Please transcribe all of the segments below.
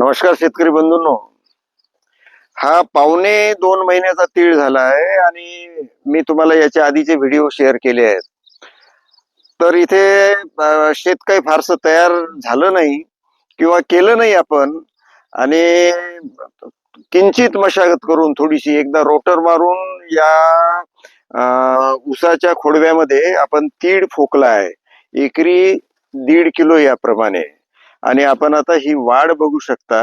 नमस्कार शेतकरी बंधूंनो. हा पावणे 2 महिन्याचा तीळ झाला आहे आणि मी तुम्हाला याच्या आधीचे व्हिडिओ शेअर केले आहेत. तर इथे शेत काही फारसं तयार झालं नाही किंवा केलं नाही आपण, आणि किंचित मशागत करून थोडीशी एकदा रोटर मारून या ऊसाच्या खोडव्यामध्ये आपण तीळ फोकला आहे, एकरी 1.5 किलो याप्रमाणे. आणि आपण आता ही वाढ बघू शकता.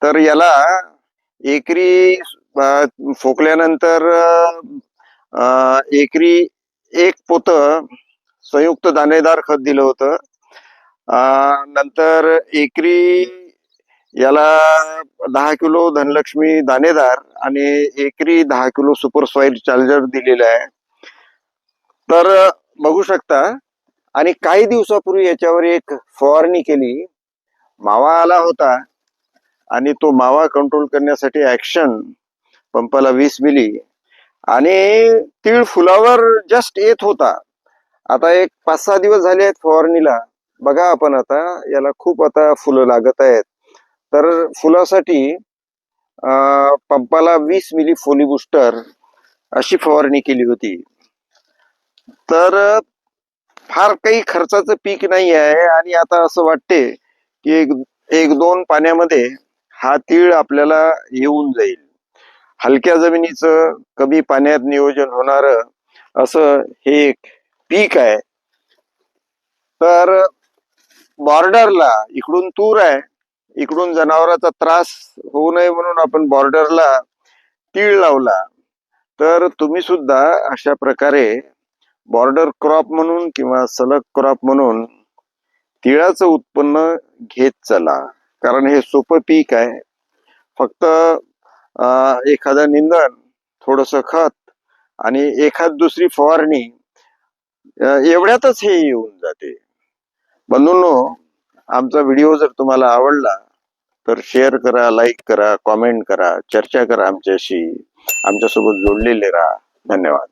तर याला एकरी फोकल्यानंतर एकरी 1 पोत संयुक्त दाणेदार खत दिलं होतं. नंतर एकरी याला 10 किलो धनलक्ष्मी दाणेदार आणि एकरी 10 किलो सुपर सॉइल चार्जर दिलेलं आहे. तर बघू शकता. आणि काही दिवसापूर्वी याच्यावर एक फवारणी केली, मावा आला होता, आणि तो मावा कंट्रोल करण्यासाठी ऍक्शन पंपाला 20 मिली आणि तीळ फुलावर जस्ट येत होता. आता एक 5-6 दिवस झाले आहेत फवारणीला. बघा आपण आता याला खूप आता फुलं लागत आहेत. तर फुलासाठी पंपाला 20 मिली फोली बुस्टर अशी फवारणी केली होती. तर फार काही खर्चाचं पीक नाही आहे, आणि आता असं वाटते की एक दोन पाण्यामध्ये हा तीळ आपल्याला येऊन जाईल. हलक्या जमिनीचं कमी पाण्यात नियोजन होणार असं हे एक पीक आहे. तर बॉर्डरला इकडून तूर आहे, इकडून जनावरांचा त्रास होऊ नये म्हणून आपण बॉर्डरला तीळ लावला. तर तुम्ही सुद्धा अशा प्रकारे बॉर्डर क्रॉप म्हणून किंवा सलग क्रॉप म्हणून तिळाचं उत्पन्न घेत चला. कारण हे सोपं पीक आहे. फक्त एखादं निंदण, थोडस खत आणि एखाद दुसरी फवारणी एवढ्यातच हे येऊन जाते. बंधूंनो, आमचा व्हिडिओ जर तुम्हाला आवडला तर शेअर करा, लाईक करा, कॉमेंट करा, चर्चा करा आमच्याशी, आमच्यासोबत जोडलेले राहा. धन्यवाद.